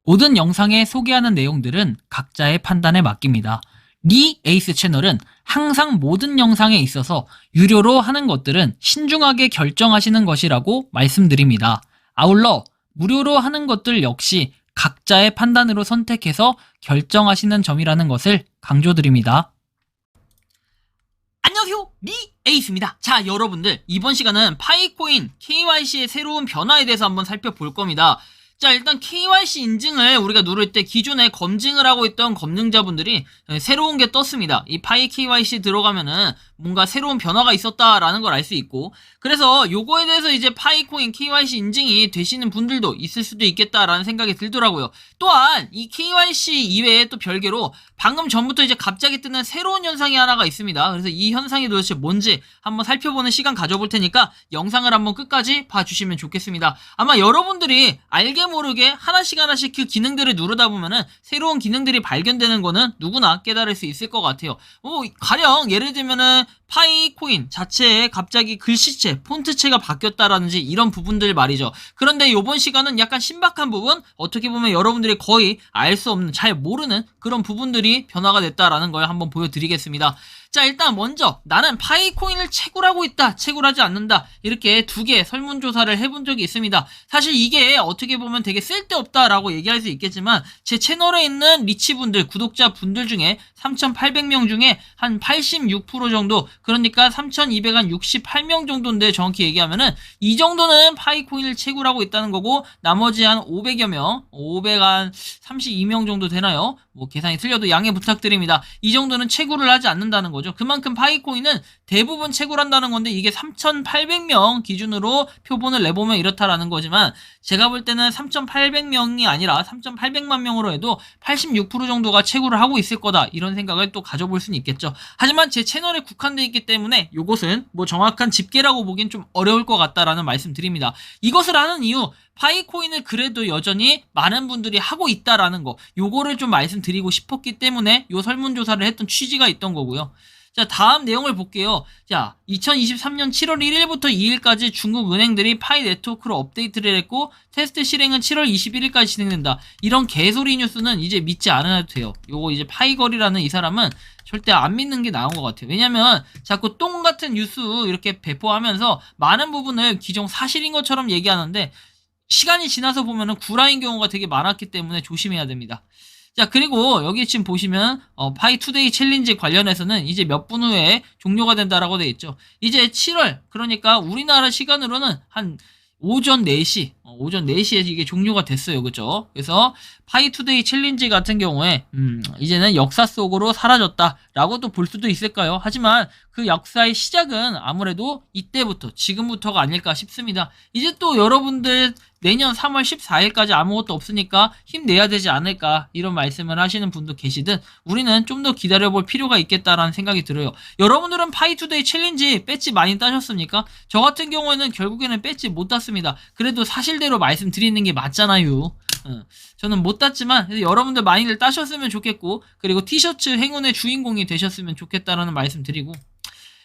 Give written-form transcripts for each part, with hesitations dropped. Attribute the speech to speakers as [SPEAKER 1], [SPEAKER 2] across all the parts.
[SPEAKER 1] 모든 영상에 소개하는 내용들은 각자의 판단에 맡깁니다. 리 에이스 채널은 항상 모든 영상에 있어서 유료로 하는 것들은 신중하게 결정하시는 것이라고 말씀드립니다. 아울러 무료로 하는 것들 역시 각자의 판단으로 선택해서 결정하시는 점이라는 것을 강조드립니다. 안녕하세요, 리 에이스입니다. 자, 여러분들, 이번 시간은 파이코인 KYC의 새로운 변화에 대해서 한번 살펴볼 겁니다. 자, 일단 KYC 인증을 우리가 누를 때 기존에 검증을 하고 있던 검증자분들이 새로운 게 떴습니다. 이 파이 KYC 들어가면은 뭔가 새로운 변화가 있었다라는 걸 알 수 있고, 그래서 요거에 대해서 이제 파이코인 KYC 인증이 되시는 분들도 있을 수도 있겠다라는 생각이 들더라고요. 또한 이 KYC 이외에 또 별개로 방금 전부터 이제 갑자기 뜨는 새로운 현상이 하나가 있습니다. 그래서 이 현상이 도대체 뭔지 한번 살펴보는 시간 가져볼 테니까 영상을 한번 끝까지 봐주시면 좋겠습니다. 아마 여러분들이 알게 모르게 하나씩 그 기능들을 누르다 보면은 새로운 기능들이 발견되는 거는 누구나 깨달을 수 있을 것 같아요. 가령 예를 들면은 파이코인 자체에 갑자기 글씨체, 폰트체가 바뀌었다라든지 이런 부분들 말이죠. 그런데 이번 시간은 약간 신박한 부분, 어떻게 보면 여러분들이 거의 알 수 없는, 잘 모르는 그런 부분들이 변화가 됐다라는 걸 한번 보여드리겠습니다. 자, 일단 먼저 나는 파이코인을 채굴하고 있다, 채굴하지 않는다, 이렇게 두 개 설문조사를 해본 적이 있습니다. 사실 이게 어떻게 보면 되게 쓸데없다라고 얘기할 수 있겠지만 제 채널에 있는 리치분들, 구독자분들 중에 3,800명 중에 한 86% 정도, 그러니까 3,268명 정도인데 정확히 얘기하면은 이 정도는 파이코인을 채굴하고 있다는 거고, 나머지 한 500여 명, 532명 정도 되나요? 뭐 계산이 틀려도 양해 부탁드립니다. 이 정도는 채굴을 하지 않는다는 거죠. 그만큼 파이코인은 대부분 채굴한다는 건데, 이게 3,800명 기준으로 표본을 내보면 이렇다라는 거지만, 제가 볼 때는 3,800명이 아니라 3,800만 명으로 해도 86% 정도가 채굴을 하고 있을 거다, 이런 생각을 또 가져볼 수는 있겠죠. 하지만 제 채널에 국한되어 있기 때문에 이것은 뭐 정확한 집계라고 보기엔 좀 어려울 것 같다라는 말씀 드립니다. 이것을 하는 이유, 파이코인을 그래도 여전히 많은 분들이 하고 있다라는 거, 요거를 좀 말씀드리고 싶었기 때문에 요 설문조사를 했던 취지가 있던 거고요. 자, 다음 내용을 볼게요. 자, 2023년 7월 1일부터 2일까지 중국 은행들이 파이 네트워크로 업데이트를 했고, 테스트 실행은 7월 21일까지 진행된다. 이런 개소리 뉴스는 이제 믿지 않아도 돼요. 요거 이제 파이걸이라는 이 사람은 절대 안 믿는 게 나은 것 같아요. 왜냐면 자꾸 똥 같은 뉴스 이렇게 배포하면서 많은 부분을 기존 사실인 것처럼 얘기하는데, 시간이 지나서 보면은 구라인 경우가 되게 많았기 때문에 조심해야 됩니다. 자, 그리고 여기 지금 보시면 파이 투데이 챌린지 관련해서는 이제 몇 분 후에 종료가 된다라고 되어 있죠. 이제 7월, 그러니까 우리나라 시간으로는 한 오전 4시, 오전 4시에 이게 종료가 됐어요. 그죠? 그래서 파이 투데이 챌린지 같은 경우에 이제는 역사 속으로 사라졌다라고 또 볼 수도 있을까요? 하지만 그 역사의 시작은 아무래도 이때부터, 지금부터가 아닐까 싶습니다. 이제 또 여러분들 내년 3월 14일까지 아무것도 없으니까 힘내야 되지 않을까, 이런 말씀을 하시는 분도 계시듯 우리는 좀 더 기다려볼 필요가 있겠다라는 생각이 들어요. 여러분들은 파이투데이 챌린지 배지 많이 따셨습니까? 저 같은 경우에는 결국에는 배지 못 땄습니다. 그래도 사실대로 말씀드리는 게 맞잖아요. 저는 못 땄지만 여러분들 많이들 따셨으면 좋겠고, 그리고 티셔츠 행운의 주인공이 되셨으면 좋겠다라는 말씀 드리고,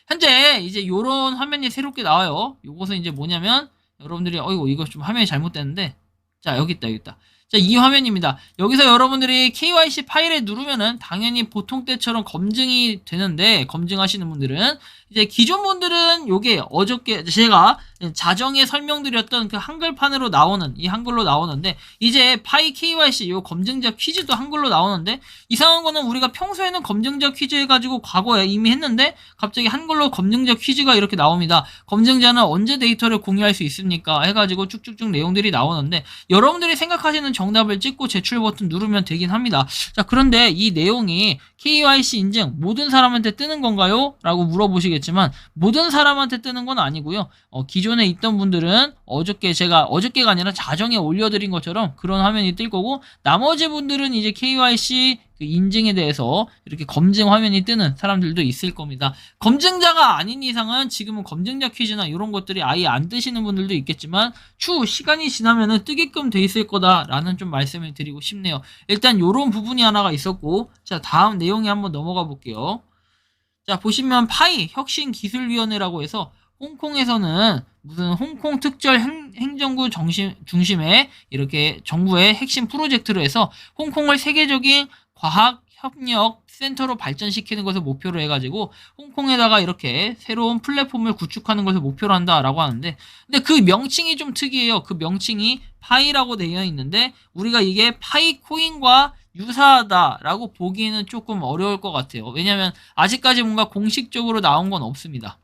[SPEAKER 1] 현재 이제 요런 화면이 새롭게 나와요. 요것은 이제 뭐냐면, 여러분들이 어이구 이거 좀 화면이 잘못됐는데, 자, 여기 있다. 자, 이 화면입니다. 여기서 여러분들이 KYC 파일에 누르면은 당연히 보통 때처럼 검증이 되는데, 검증하시는 분들은 이제 기존 분들은 요게 어저께 제가 자정에 설명드렸던 그 한글판으로 나오는, 이 한글로 나오는데, 이제 파이 KYC 요 검증자 퀴즈도 한글로 나오는데, 이상한 거는 우리가 평소에는 검증자 퀴즈 해가지고 과거에 이미 했는데 갑자기 한글로 검증자 퀴즈가 이렇게 나옵니다. 검증자는 언제 데이터를 공유할 수 있습니까? 해가지고 쭉쭉쭉 내용들이 나오는데, 여러분들이 생각하시는 정답을 찍고 제출 버튼 누르면 되긴 합니다. 자, 그런데 이 내용이 KYC 인증 모든 사람한테 뜨는 건가요? 라고 물어보시겠지만, 모든 사람한테 뜨는 건 아니고요. 기존에 있던 분들은 어저께가 아니라 자정에 올려드린 것처럼 그런 화면이 뜰 거고, 나머지 분들은 이제 KYC 그 인증에 대해서 이렇게 검증 화면이 뜨는 사람들도 있을 겁니다. 검증자가 아닌 이상은 지금은 검증자 퀴즈나 이런 것들이 아예 안 뜨시는 분들도 있겠지만, 추후 시간이 지나면은 뜨게끔 돼 있을 거다라는 좀 말씀을 드리고 싶네요. 일단 요런 부분이 하나가 있었고, 자, 다음 내용에 한번 넘어가 볼게요. 자, 보시면 파이 혁신기술위원회라고 해서 홍콩에서는 무슨 홍콩 특별 행정구 중심의 이렇게 정부의 핵심 프로젝트로 해서 홍콩을 세계적인 과학 협력 센터로 발전시키는 것을 목표로 해가지고 홍콩에다가 이렇게 새로운 플랫폼을 구축하는 것을 목표로 한다라고 하는데, 근데 그 명칭이 좀 특이해요. 그 명칭이 파이라고 되어 있는데 우리가 이게 파이코인과 유사하다라고 보기에는 조금 어려울 것 같아요. 왜냐하면 아직까지 뭔가 공식적으로 나온 건 없습니다.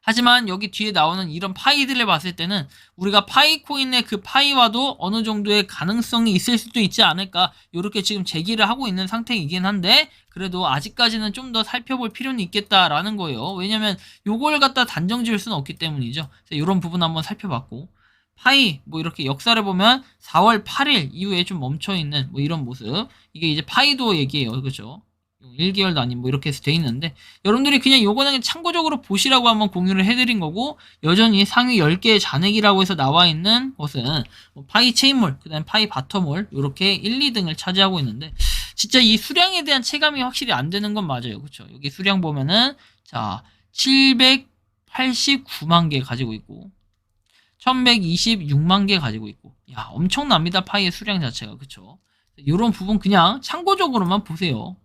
[SPEAKER 1] 하지만 여기 뒤에 나오는 이런 파이들을 봤을 때는 우리가 파이코인의 그 파이와도 어느 정도의 가능성이 있을 수도 있지 않을까, 이렇게 지금 제기를 하고 있는 상태이긴 한데 그래도 아직까지는 좀 더 살펴볼 필요는 있겠다라는 거예요. 왜냐면 요걸 갖다 단정 지을 수는 없기 때문이죠. 이런 부분 한번 살펴봤고, 파이 뭐 이렇게 역사를 보면 4월 8일 이후에 좀 멈춰있는 뭐 이런 모습, 이게 이제 파이도 얘기예요. 그죠? 1개월 단위 뭐 이렇게 해서 돼 있는데 여러분들이 그냥 요거는 참고적으로 보시라고 한번 공유를 해드린 거고, 여전히 상위 10개의 잔액이라고 해서 나와 있는 것은 뭐 파이 체인몰, 그 다음에 파이 바텀몰 이렇게 1, 2등을 차지하고 있는데 진짜 이 수량에 대한 체감이 확실히 안 되는 건 맞아요. 그쵸? 여기 수량 보면은 자 789만 개 가지고 있고 1126만 개 가지고 있고, 야 엄청납니다. 파이의 수량 자체가. 그쵸? 이런 부분 그냥 참고적으로만 보세요.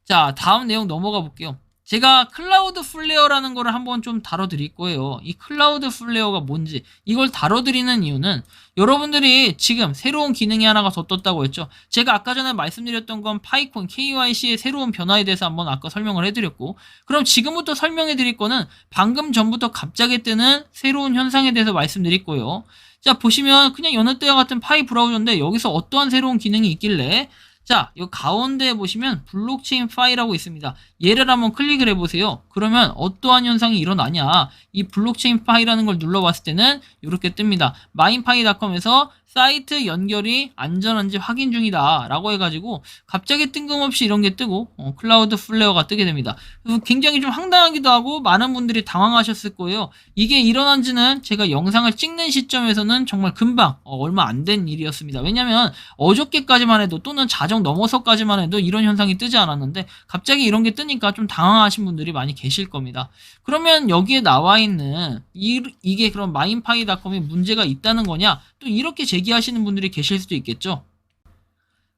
[SPEAKER 1] 자, 다음 내용 넘어가 볼게요. 제가 클라우드 플레어라는 거를 한번 좀 다뤄드릴 거예요. 이 클라우드 플레어가 뭔지 이걸 다뤄드리는 이유는 여러분들이 지금 새로운 기능이 하나가 더 떴다고 했죠. 제가 아까 전에 말씀드렸던 건 파이콘 KYC의 새로운 변화에 대해서 한번 아까 설명을 해드렸고, 그럼 지금부터 설명해드릴 거는 방금 전부터 갑자기 뜨는 새로운 현상에 대해서 말씀드릴 거예요. 자, 보시면 그냥 여느 때와 같은 파이 브라우저인데 여기서 어떠한 새로운 기능이 있길래, 자, 이 가운데에 보시면 블록체인 파이라고 있습니다. 얘를 한번 클릭을 해보세요. 그러면 어떠한 현상이 일어나냐. 이 블록체인 파이라는 걸 눌러봤을 때는 이렇게 뜹니다. 마인파이닷컴에서 사이트 연결이 안전한지 확인 중이다 라고 해가지고 갑자기 뜬금없이 이런 게 뜨고 클라우드 플레어가 뜨게 됩니다. 굉장히 좀 황당하기도 하고 많은 분들이 당황하셨을 거예요. 이게 일어난 지는 제가 영상을 찍는 시점에서는 정말 금방 얼마 안 된 일이었습니다. 왜냐면 어저께까지만 해도 또는 자정 넘어서까지만 해도 이런 현상이 뜨지 않았는데 갑자기 이런 게 뜨니까 좀 당황하신 분들이 많이 계실 겁니다. 그러면 여기에 나와 있는 이게 그럼 마인파이닷컴에 문제가 있다는 거냐, 또 이렇게 제기하시는 분들이 계실 수도 있겠죠.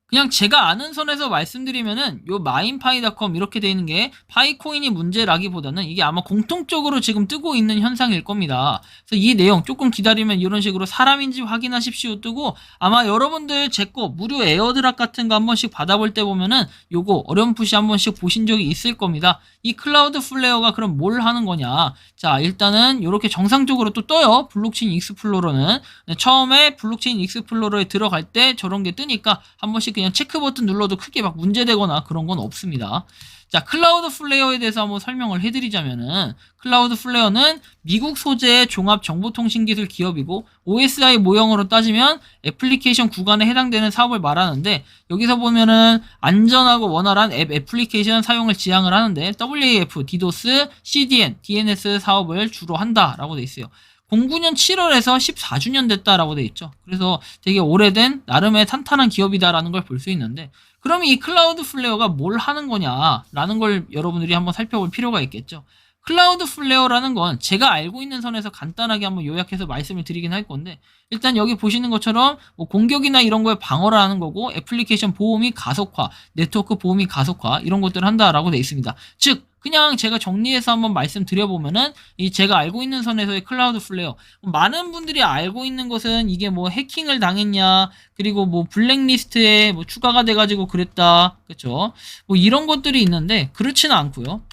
[SPEAKER 1] 그냥 제가 아는 선에서 말씀드리면은 요 마인파이닷컴 이렇게 돼 있는 게 파이코인이 문제라기보다는 이게 아마 공통적으로 지금 뜨고 있는 현상일 겁니다. 그래서 이 내용 조금 기다리면 이런 식으로 사람인지 확인하십시오 뜨고, 아마 여러분들 제 거 무료 에어드랍 같은 거 한 번씩 받아볼 때 보면은 요거 어렴풋이 한 번씩 보신 적이 있을 겁니다. 이 클라우드 플레어가 그럼 뭘 하는 거냐. 자, 일단은 이렇게 정상적으로 또 떠요. 블록체인 익스플로러는 처음에 블록체인 익스플로러에 들어갈 때 저런 게 뜨니까 한 번씩 그냥 체크 버튼 눌러도 크게 막 문제되거나 그런 건 없습니다. 자, 클라우드 플레어에 대해서 한번 설명을 해드리자면은, 클라우드 플레어는 미국 소재의 종합정보통신기술 기업이고 OSI 모형으로 따지면 애플리케이션 구간에 해당되는 사업을 말하는데, 여기서 보면은 안전하고 원활한 앱 애플리케이션 사용을 지향을 하는데 WAF, DDoS, CDN, DNS 사업을 주로 한다라고 돼 있어요. 09년 7월에서 14주년 됐다라고 돼 있죠. 그래서 되게 오래된 나름의 탄탄한 기업이다라는 걸 볼 수 있는데, 그러면 이 클라우드 플레어가 뭘 하는 거냐라는 걸 여러분들이 한번 살펴볼 필요가 있겠죠. 클라우드 플레어라는 건 제가 알고 있는 선에서 간단하게 한번 요약해서 말씀을 드리긴 할 건데, 일단 여기 보시는 것처럼 뭐 공격이나 이런 거에 방어를 하는 거고, 애플리케이션 보험이 가속화, 네트워크 보험이 가속화 이런 것들을 한다라고 돼 있습니다. 즉 그냥 제가 정리해서 한번 말씀드려보면은, 이 제가 알고 있는 선에서의 클라우드 플레어, 많은 분들이 알고 있는 것은 이게 뭐 해킹을 당했냐, 그리고 뭐 블랙리스트에 뭐 추가가 돼가지고 그랬다, 그쵸? 뭐 이런 것들이 있는데 그렇지는 않고요.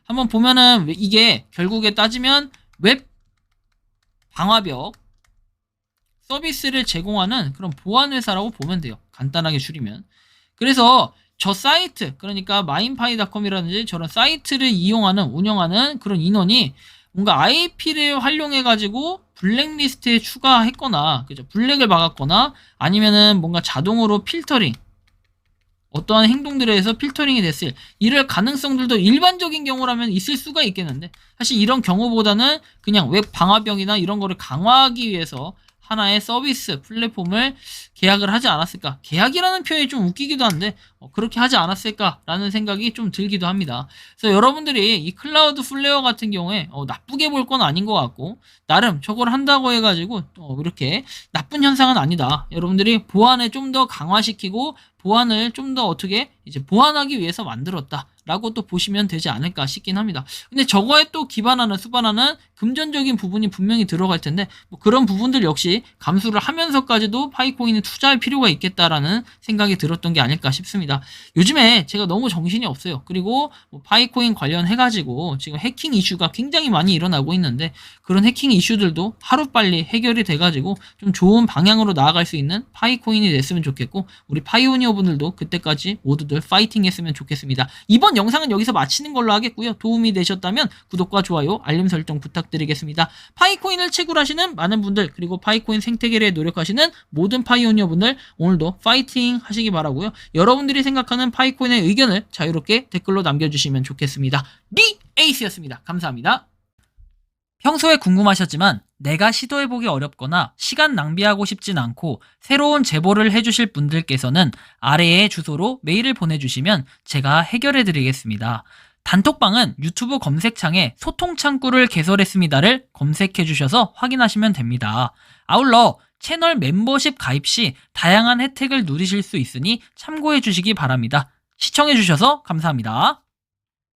[SPEAKER 1] 한번 보면은 이게 결국에 따지면 웹 방화벽 서비스를 제공하는 그런 보안회사라고 보면 돼요. 간단하게 줄이면. 그래서 저 사이트, 그러니까 마인파이닷컴이라든지 저런 사이트를 이용하는, 운영하는 그런 인원이 뭔가 IP를 활용해가지고 블랙리스트에 추가했거나, 그죠? 블랙을 막았거나, 아니면은 뭔가 자동으로 필터링, 어떠한 행동들에 의해서 필터링이 됐을 이럴 가능성들도 일반적인 경우라면 있을 수가 있겠는데, 사실 이런 경우보다는 그냥 웹 방화벽이나 이런 거를 강화하기 위해서 하나의 서비스 플랫폼을 계약을 하지 않았을까. 계약이라는 표현이 좀 웃기기도 한데 그렇게 하지 않았을까라는 생각이 좀 들기도 합니다. 그래서 여러분들이 이 클라우드 플레어 같은 경우에 나쁘게 볼 건 아닌 것 같고, 나름 저걸 한다고 해가지고 이렇게 나쁜 현상은 아니다. 여러분들이 보안을 좀 더 강화시키고 보안을 좀 더 어떻게 이제 보완하기 위해서 만들었다 라고 또 보시면 되지 않을까 싶긴 합니다. 근데 저거에 또 기반하는 수반하는 금전적인 부분이 분명히 들어갈 텐데 뭐 그런 부분들 역시 감수를 하면서까지도 파이코인에 투자할 필요가 있겠다라는 생각이 들었던 게 아닐까 싶습니다. 요즘에 제가 너무 정신이 없어요. 그리고 뭐 파이코인 관련해가지고 지금 해킹 이슈가 굉장히 많이 일어나고 있는데, 그런 해킹 이슈들도 하루빨리 해결이 돼가지고 좀 좋은 방향으로 나아갈 수 있는 파이코인이 됐으면 좋겠고, 우리 파이오니어 분들도 그때까지 모두들 파이팅 했으면 좋겠습니다. 이번 영상은 여기서 마치는 걸로 하겠고요. 도움이 되셨다면 구독과 좋아요, 알림 설정 부탁드리겠습니다. 파이코인을 채굴하시는 많은 분들, 그리고 파이코인 생태계를 노력하시는 모든 파이오니어 분들, 오늘도 파이팅 하시기 바라고요. 여러분들이 생각하는 파이코인의 의견을 자유롭게 댓글로 남겨주시면 좋겠습니다. 리 에이스였습니다. 감사합니다. 평소에 궁금하셨지만 내가 시도해보기 어렵거나 시간 낭비하고 싶진 않고 새로운 제보를 해주실 분들께서는 아래의 주소로 메일을 보내주시면 제가 해결해드리겠습니다. 단톡방은 유튜브 검색창에 소통창구를 개설했습니다를 검색해주셔서 확인하시면 됩니다. 아울러 채널 멤버십 가입 시 다양한 혜택을 누리실 수 있으니 참고해주시기 바랍니다. 시청해주셔서 감사합니다.